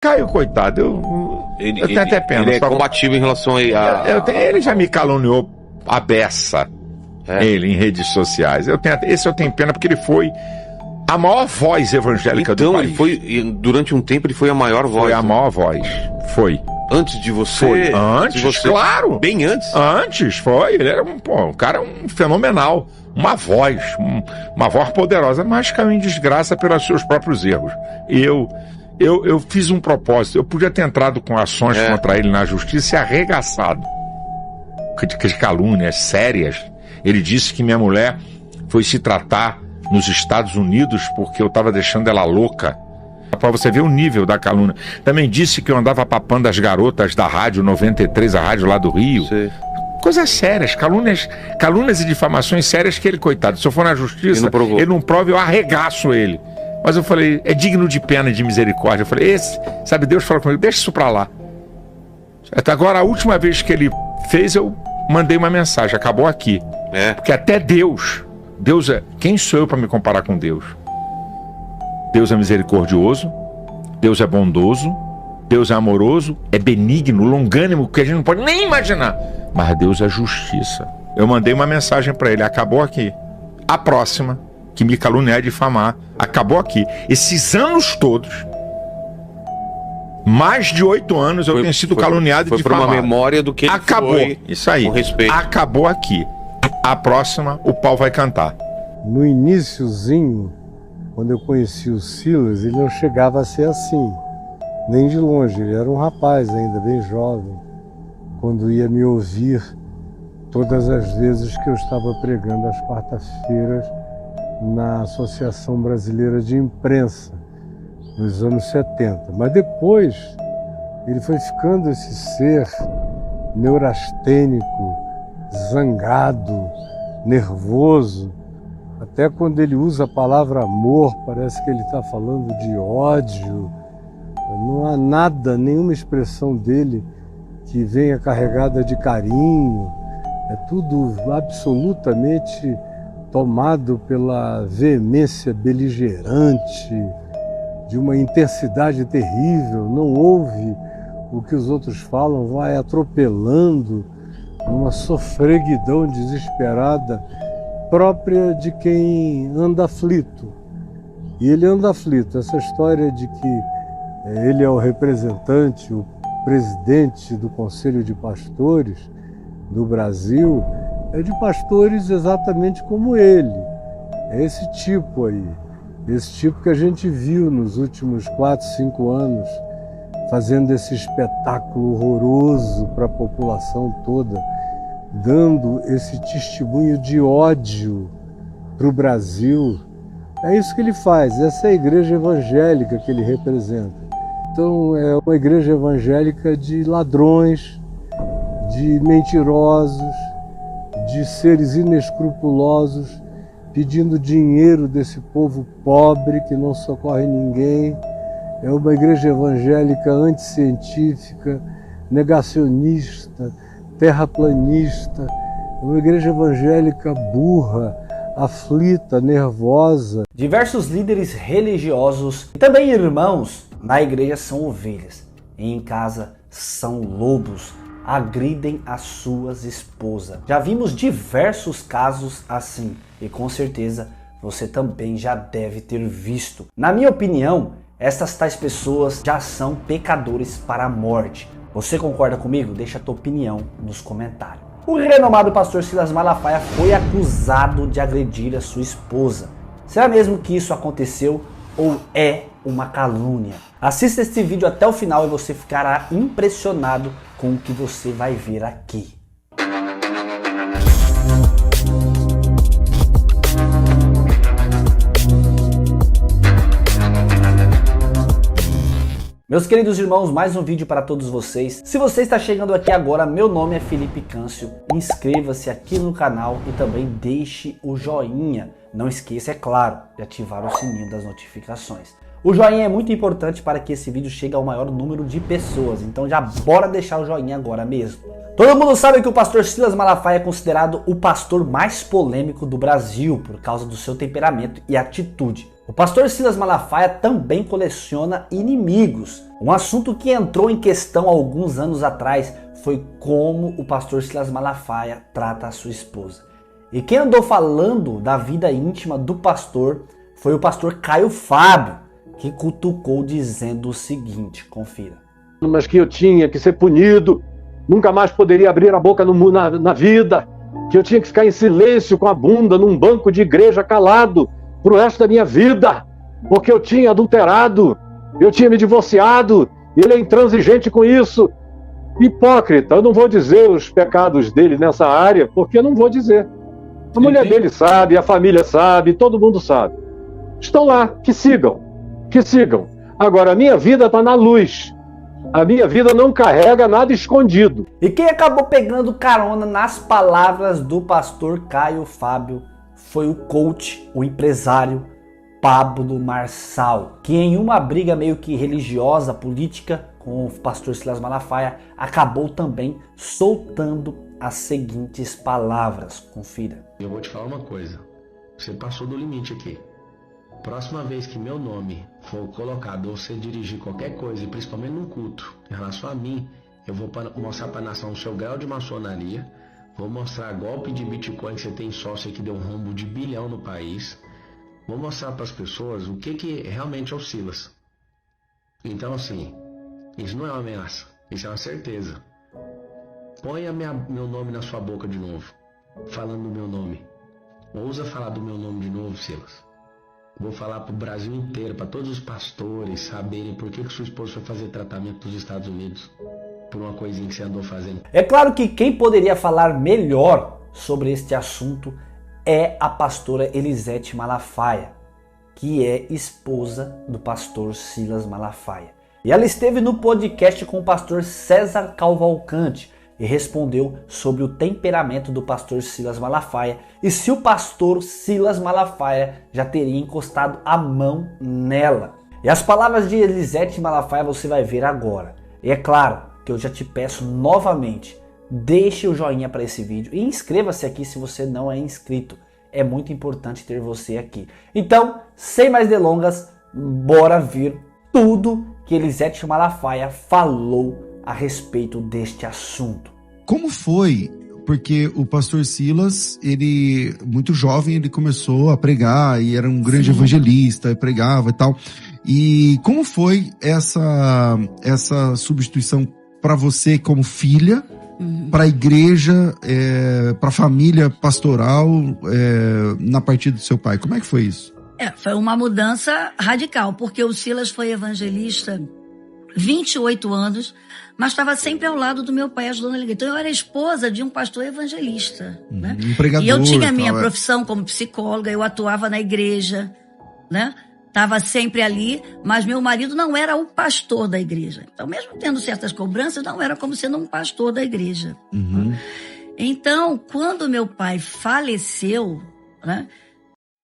Caio, coitado, eu tenho até pena. Ele é combativo em relação a... Ele já me caluniou a beça, ele, em redes sociais. Esse eu tenho pena porque ele foi a maior voz evangélica do país. Durante um tempo ele foi a maior voz. Foi a maior voz, foi. Antes de você? Foi. Antes, claro. Bem antes? Antes, foi. Ele era um cara fenomenal. Uma voz poderosa, mas caiu em desgraça pelos seus próprios erros. Eu fiz um propósito. Eu podia ter entrado com ações contra ele na justiça e arregaçado. De calúnias sérias. Ele disse que minha mulher foi se tratar nos Estados Unidos porque eu estava deixando ela louca. Para você ver o nível da calúnia. Também disse que eu andava papando as garotas da Rádio 93, a rádio lá do Rio. Sim. Coisas sérias, calúnias e difamações sérias que ele, coitado, se eu for na justiça, ele não prova, eu arregaço ele. Mas eu falei, é digno de pena e de misericórdia. Eu falei, sabe, Deus falou comigo, deixa isso pra lá. Até agora, a última vez que ele fez, eu mandei uma mensagem, acabou aqui. Porque até Deus quem sou eu para me comparar com Deus? Deus é misericordioso, Deus é bondoso, Deus é amoroso, é benigno, longânimo, que a gente não pode nem imaginar. Mas Deus é justiça. Eu mandei uma mensagem para ele, acabou aqui. A próxima, que me caluniar e difamar, acabou aqui. Esses anos todos, mais de 8 anos eu tenho sido caluniado e difamado. Foi por uma memória do que ele acabou. Foi. Isso aí. Com respeito. Acabou aqui. A próxima, o pau vai cantar. No iniciozinho, quando eu conheci o Silas, ele não chegava a ser assim, nem de longe. Ele era um rapaz ainda, bem jovem, quando ia me ouvir todas as vezes que eu estava pregando às quartas-feiras na Associação Brasileira de Imprensa, nos anos 70. Mas depois, ele foi ficando esse ser neurastênico, zangado, nervoso. Até quando ele usa a palavra amor, parece que ele está falando de ódio. Não há nada, nenhuma expressão dele que venha carregada de carinho. É tudo absolutamente tomado pela veemência beligerante, de uma intensidade terrível. Não ouve o que os outros falam, vai atropelando numa sofreguidão desesperada própria de quem anda aflito. E ele anda aflito. Essa história de que ele é o representante, o presidente do Conselho de Pastores do Brasil, é de pastores exatamente como ele. É esse tipo aí. Esse tipo que a gente viu nos últimos 4, 5 anos, fazendo esse espetáculo horroroso para a população toda, dando esse testemunho de ódio para o Brasil. É isso que ele faz, essa é a igreja evangélica que ele representa. Então é uma igreja evangélica de ladrões, de mentirosos, de seres inescrupulosos, pedindo dinheiro desse povo pobre que não socorre ninguém. É uma igreja evangélica anticientífica, negacionista, terraplanista, uma igreja evangélica burra, aflita, nervosa. Diversos líderes religiosos e também irmãos na igreja são ovelhas e em casa são lobos, agridem as suas esposas. Já vimos diversos casos assim e com certeza você também já deve ter visto. Na minha opinião, essas tais pessoas já são pecadores para a morte. Você concorda comigo? Deixa a tua opinião nos comentários. O renomado pastor Silas Malafaia foi acusado de agredir a sua esposa. Será mesmo que isso aconteceu ou é uma calúnia? Assista este vídeo até o final e você ficará impressionado com o que você vai ver aqui. Meus queridos irmãos, mais um vídeo para todos vocês. Se você está chegando aqui agora, meu nome é Felipe Câncio. Inscreva-se aqui no canal e também deixe o joinha. Não esqueça, é claro, de ativar o sininho das notificações. O joinha é muito importante para que esse vídeo chegue ao maior número de pessoas. Então já bora deixar o joinha agora mesmo. Todo mundo sabe que o pastor Silas Malafaia é considerado o pastor mais polêmico do Brasil por causa do seu temperamento e atitude. O pastor Silas Malafaia também coleciona inimigos. Um assunto que entrou em questão há alguns anos atrás foi como o pastor Silas Malafaia trata a sua esposa. E quem andou falando da vida íntima do pastor foi o pastor Caio Fábio, que cutucou dizendo o seguinte, confira. Mas que eu tinha que ser punido, nunca mais poderia abrir a boca na vida, que eu tinha que ficar em silêncio com a bunda num banco de igreja calado pro resto da minha vida, porque eu tinha adulterado, eu tinha me divorciado, e ele é intransigente com isso. Hipócrita, eu não vou dizer os pecados dele nessa área, porque eu não vou dizer. A mulher dele sabe, a família sabe, todo mundo sabe. Estão lá, que sigam. Agora, a minha vida está na luz. A minha vida não carrega nada escondido. E quem acabou pegando carona nas palavras do pastor Caio Fábio foi o coach, o empresário Pablo Marçal, que em uma briga meio que religiosa, política, com o pastor Silas Malafaia, acabou também soltando as seguintes palavras. Confira. Eu vou te falar uma coisa. Você passou do limite aqui. Próxima vez que meu nome for colocado ou você dirigir qualquer coisa, e principalmente num culto, em relação a mim, eu vou mostrar para a nação o seu grau de maçonaria, vou mostrar golpe de Bitcoin que você tem sócio que deu um rombo de bilhão no país, vou mostrar para as pessoas o que realmente é o Silas. Então assim, isso não é uma ameaça, isso é uma certeza. Ponha meu nome na sua boca de novo, falando do meu nome. Ousa falar do meu nome de novo, Silas. Vou falar para o Brasil inteiro, para todos os pastores saberem por que sua esposa foi fazer tratamento nos Estados Unidos por uma coisinha que você andou fazendo. É claro que quem poderia falar melhor sobre este assunto é a pastora Elisete Malafaia, que é esposa do pastor Silas Malafaia. E ela esteve no podcast com o pastor César Cavalcante e respondeu sobre o temperamento do pastor Silas Malafaia e se o pastor Silas Malafaia já teria encostado a mão nela. E as palavras de Elisete Malafaia você vai ver agora. E é claro que eu já te peço novamente, deixe o joinha para esse vídeo e inscreva-se aqui se você não é inscrito. É muito importante ter você aqui. Então, sem mais delongas, bora ver tudo que Elisete Malafaia falou a respeito deste assunto. Como foi? Porque o pastor Silas, ele, muito jovem, ele começou a pregar e era um grande evangelista, pregava e tal. E como foi essa substituição para você como filha, para a igreja, para a família pastoral, na partida do seu pai? Como é que foi isso? Foi uma mudança radical, porque o Silas foi evangelista 28 anos, mas estava sempre ao lado do meu pai ajudando a igreja. Então eu era esposa de um pastor evangelista, né? Um pregador, e eu tinha a minha profissão como psicóloga, eu atuava na igreja, né? Estava sempre ali, mas meu marido não era o pastor da igreja. Então, mesmo tendo certas cobranças, não era como sendo um pastor da igreja. Então, quando meu pai faleceu, né,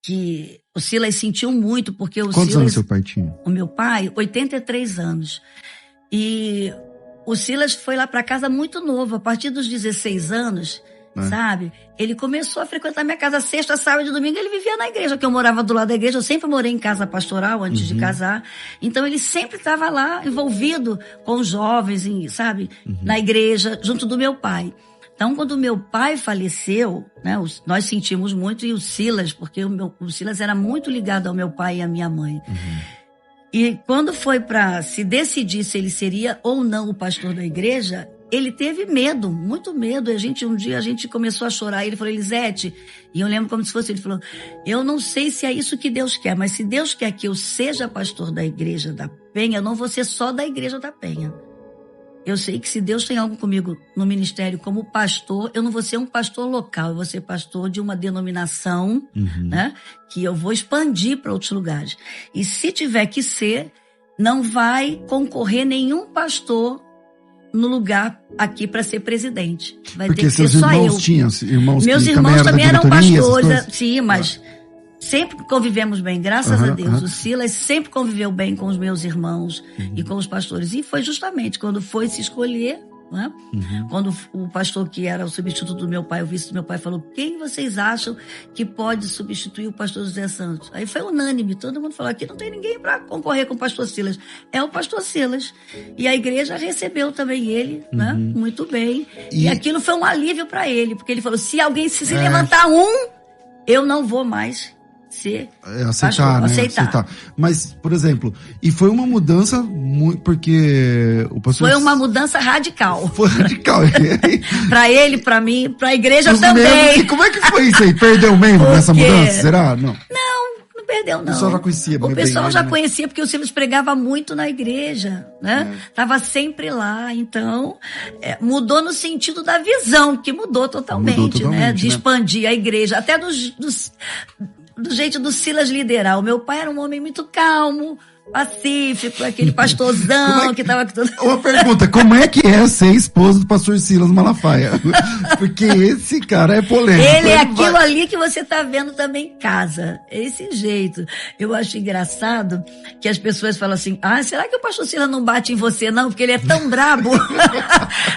que o Silas sentiu muito, porque o Quantos Silas... anos seu pai tinha? O meu pai, 83 anos. E o Silas foi lá para casa muito novo, a partir dos 16 anos, sabe? Ele começou a frequentar minha casa sexta, sábado e domingo, ele vivia na igreja, porque eu morava do lado da igreja, eu sempre morei em casa pastoral antes de casar. Então ele sempre estava lá, envolvido com os jovens, sabe? Na igreja, junto do meu pai. Então, quando meu pai faleceu, né, nós sentimos muito, e o Silas, porque o Silas era muito ligado ao meu pai e à minha mãe. E quando foi para se decidir se ele seria ou não o pastor da igreja, ele teve medo, muito medo. E um dia a gente começou a chorar. Ele falou, Elisete, e eu lembro como se fosse, ele falou, eu não sei se é isso que Deus quer, mas se Deus quer que eu seja pastor da igreja da Penha, eu não vou ser só da igreja da Penha. Eu sei que se Deus tem algo comigo no ministério como pastor, eu não vou ser um pastor local, eu vou ser pastor de uma denominação, né, que eu vou expandir para outros lugares. E se tiver que ser, não vai concorrer nenhum pastor no lugar aqui para ser presidente. Vai Porque ter que ser seus só irmãos eu. tinham irmãos Meus que irmãos também eram diretoria, pastores, sim, mas sempre convivemos bem, graças a Deus. O Silas sempre conviveu bem com os meus irmãos e com os pastores. E foi justamente quando foi se escolher, né? Quando o pastor que era o substituto do meu pai, o vice do meu pai, falou: quem vocês acham que pode substituir o pastor José Santos? Aí foi unânime, todo mundo falou: aqui não tem ninguém para concorrer com o pastor Silas, é o pastor Silas. E a igreja recebeu também ele, né? Muito bem. E aquilo foi um alívio para ele, porque ele falou: se alguém se levantar eu não vou mais ser aceitar, né? Aceitar. Mas, por exemplo, e foi uma mudança muito, porque o pastor... Foi uma mudança radical. Foi radical. Pra ele, pra mim, pra igreja também. Membros, e como é que foi isso aí? Perdeu membro nessa mudança? Será? Não perdeu, não. O pessoal já conhecia. O pessoal já conhecia, porque o Silas pregava muito na igreja, né? Tava sempre lá, então mudou no sentido da visão, que mudou totalmente, né? De expandir a igreja, até do jeito do Silas liderar. O meu pai era um homem muito calmo, pacífico, aquele pastorzão que tava... Uma pergunta, como é que é ser esposa do pastor Silas Malafaia? Porque esse cara é polêmico. Ele é aquilo ali que você tá vendo também em casa. Esse jeito. Eu acho engraçado que as pessoas falam assim: será que o pastor Silas não bate em você, não? Porque ele é tão brabo.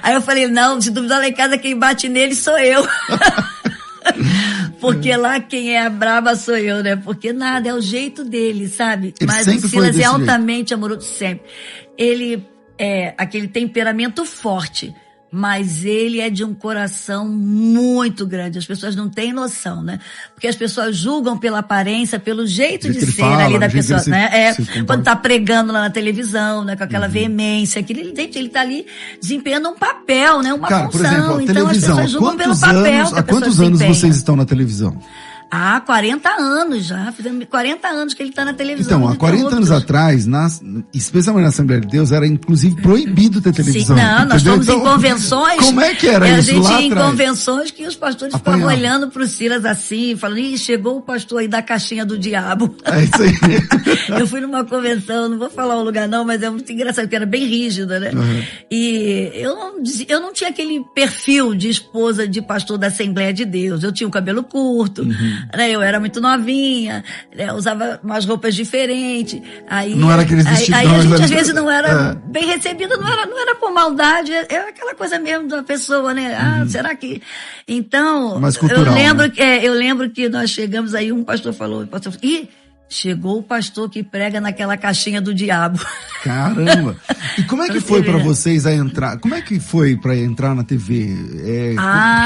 Aí eu falei: não, se duvidar lá em casa, quem bate nele sou eu. Porque lá quem é a braba sou eu, né? Porque nada, é o jeito dele, sabe? Ele mas sempre o Silas foi é altamente amoroso, sempre. Ele é aquele temperamento forte, mas ele é de um coração muito grande. As pessoas não têm noção, né? Porque as pessoas julgam pela aparência, pelo jeito de ser ali da pessoa, né? Quando tá pregando lá na televisão, né? Com aquela veemência, ele tá ali desempenhando um papel, né? Uma função. Por exemplo, a então televisão, as pessoas julgam pelo papel. Há quantos anos vocês estão na televisão? 40 anos já. Fizemos 40 anos que ele está na televisão. Então, há 40 anos atrás, especialmente na Assembleia de Deus, era inclusive proibido ter televisão. Sim, nós estamos em convenções. Como é que era isso lá atrás? A gente ia em convenções que os pastores ficavam olhando para o Silas assim, falando: ih, chegou o pastor aí da caixinha do diabo. É isso aí. Eu fui numa convenção, não vou falar o lugar não, mas é muito engraçado, porque era bem rígida, né? E eu não tinha aquele perfil de esposa de pastor da Assembleia de Deus. Eu tinha o cabelo curto, né? Eu era muito novinha, né? Usava umas roupas diferentes. Aí, não era aqueles vestidões. Aí a gente às vezes não era bem recebida, não era por maldade, era aquela coisa mesmo da pessoa, né? Será que... Então, mais cultural, eu lembro que nós chegamos aí, um pastor falou: chegou o pastor que prega naquela caixinha do diabo. Caramba! E como é que foi para vocês a entrar? Como é que foi para entrar na TV?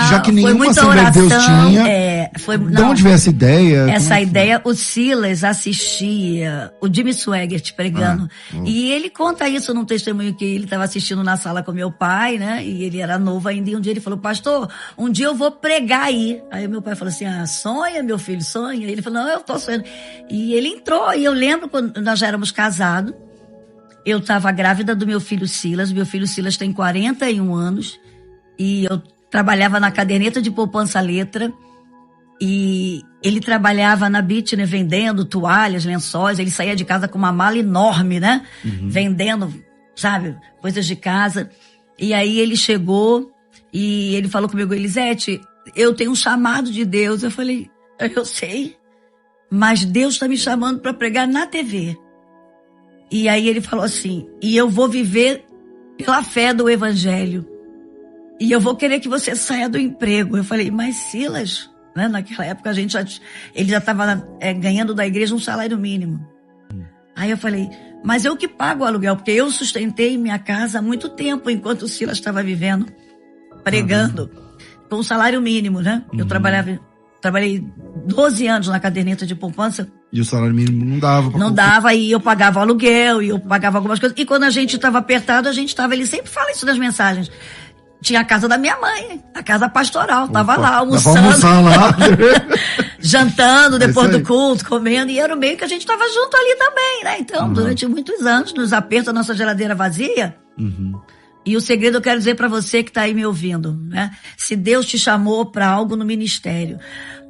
Já que nenhuma Assembleia de Deus tinha. De onde veio essa ideia? Essa ideia, o Silas assistia o Jimmy Swaggart pregando. E ele conta isso num testemunho que ele estava assistindo na sala com meu pai, né? E ele era novo ainda. E um dia ele falou: pastor, um dia eu vou pregar aí. Aí meu pai falou assim: sonha, meu filho, sonha. E ele falou: não, eu tô sonhando. E ele entrou, e eu lembro quando nós já éramos casados, eu estava grávida do meu filho Silas tem 41 anos, e eu trabalhava na caderneta de poupança letra, e ele trabalhava na Bitner vendendo toalhas, lençóis, ele saía de casa com uma mala enorme, né? Vendendo, sabe, coisas de casa. E aí ele chegou, e ele falou comigo: Elisete, eu tenho um chamado de Deus. Eu falei: eu sei, mas Deus está me chamando para pregar na TV. E aí ele falou assim: e eu vou viver pela fé do evangelho. E eu vou querer que você saia do emprego. Eu falei: mas Silas, né, naquela época ele já estava ganhando da igreja um salário mínimo. Aí eu falei: mas eu que pago o aluguel, porque eu sustentei minha casa há muito tempo, enquanto o Silas estava vivendo, pregando, com um salário mínimo, né? Eu trabalhei 12 anos na caderneta de poupança. E o salário mínimo não dava. Não dava, e eu pagava o aluguel, e eu pagava algumas coisas. E quando a gente estava apertado, ele sempre fala isso nas mensagens. Tinha a casa da minha mãe, a casa pastoral. Tava lá, almoçando. Lá. Jantando depois do culto, comendo. E era o meio que a gente tava junto ali também, né? Então, durante muitos anos, nos apertos, a nossa geladeira vazia. E o segredo eu quero dizer para você que tá aí me ouvindo, né? Se Deus te chamou para algo no ministério,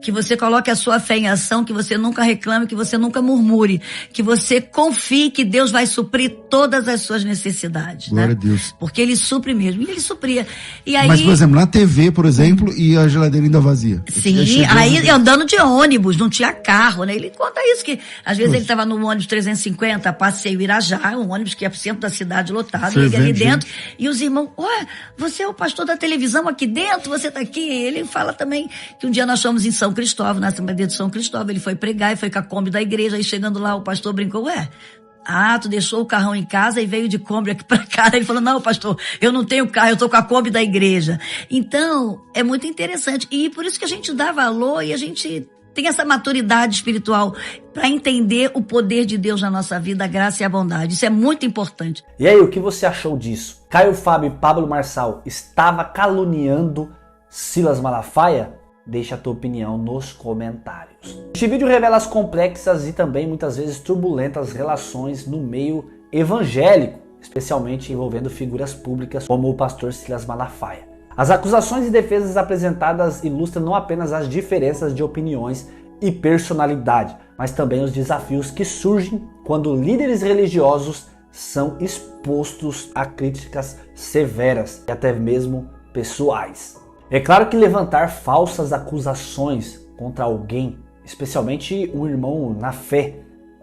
que você coloque a sua fé em ação, que você nunca reclame, que você nunca murmure, que você confie que Deus vai suprir todas as suas necessidades. Glória né? a Deus. Porque Ele supre mesmo. E Ele supria. E aí, Mas, por exemplo, na TV, por exemplo, e a geladeira ainda vazia. sim, aí andando de ônibus, não tinha carro, né? Ele conta isso, que às vezes ele estava no ônibus 350, passeio Irajá, um ônibus que ia pro centro da cidade lotado, ele ali dentro, e os irmãos, ué, você é o pastor da televisão aqui dentro, você tá aqui? Ele fala também que um dia nós fomos em São Cristóvão, na Assembleia de São Cristóvão, ele foi pregar e foi com a Kombi da igreja, aí chegando lá o pastor brincou, ué, tu deixou o carrão em casa e veio de Kombi aqui pra cá. Ele falou, não, pastor, eu não tenho carro, eu tô com a Kombi da igreja. Então, é muito interessante. E por isso que a gente dá valor e a gente tem essa maturidade espiritual para entender o poder de Deus na nossa vida, a graça e a bondade. Isso é muito importante. E aí, o que você achou disso? Caio Fábio e Pablo Marçal estava caluniando Silas Malafaia? Deixa a tua opinião nos comentários. Este vídeo revela as complexas e também muitas vezes turbulentas relações no meio evangélico, especialmente envolvendo figuras públicas como o pastor Silas Malafaia. As acusações e defesas apresentadas ilustram não apenas as diferenças de opiniões e personalidade, mas também os desafios que surgem quando líderes religiosos são expostos a críticas severas e até mesmo pessoais. É claro que levantar falsas acusações contra alguém, especialmente um irmão na fé,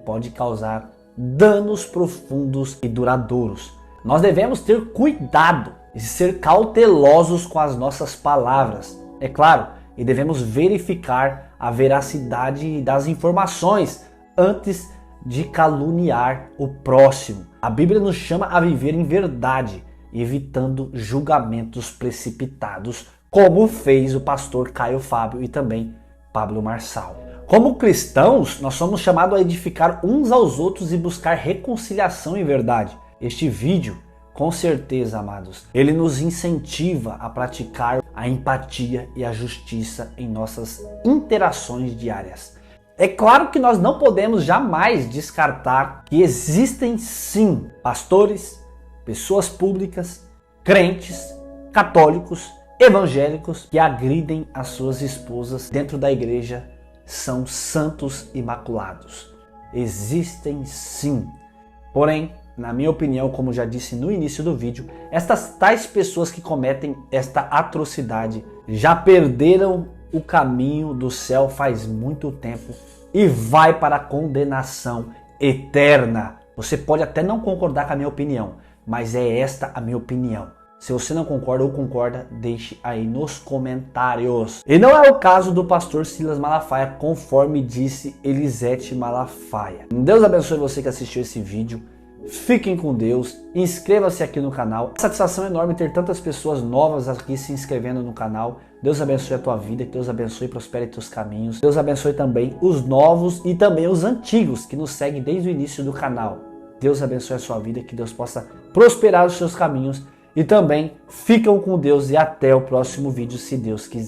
pode causar danos profundos e duradouros. Nós devemos ter cuidado e ser cautelosos com as nossas palavras, é claro, e devemos verificar a veracidade das informações antes de caluniar o próximo. A Bíblia nos chama a viver em verdade, evitando julgamentos precipitados, como fez o pastor Caio Fábio e também Pablo Marçal. Como cristãos, nós somos chamados a edificar uns aos outros e buscar reconciliação em verdade. Este vídeo, com certeza, amados, ele nos incentiva a praticar a empatia e a justiça em nossas interações diárias. É claro que nós não podemos jamais descartar que existem sim pastores, pessoas públicas, crentes, católicos, evangélicos que agridem as suas esposas dentro da igreja, são santos imaculados. Existem sim. Porém, na minha opinião, como já disse no início do vídeo, estas tais pessoas que cometem esta atrocidade já perderam o caminho do céu faz muito tempo e vai para a condenação eterna. Você pode até não concordar com a minha opinião, mas é esta a minha opinião. Se você não concorda ou concorda, deixe aí nos comentários. E não é o caso do pastor Silas Malafaia, conforme disse Elisete Malafaia. Deus abençoe você que assistiu esse vídeo. Fiquem com Deus. Inscreva-se aqui no canal. É satisfação enorme ter tantas pessoas novas aqui se inscrevendo no canal. Deus abençoe a tua vida, que Deus abençoe e prospere teus caminhos. Deus abençoe também os novos e também os antigos que nos seguem desde o início do canal. Deus abençoe a sua vida, que Deus possa prosperar os seus caminhos. E também ficam com Deus e até o próximo vídeo, se Deus quiser.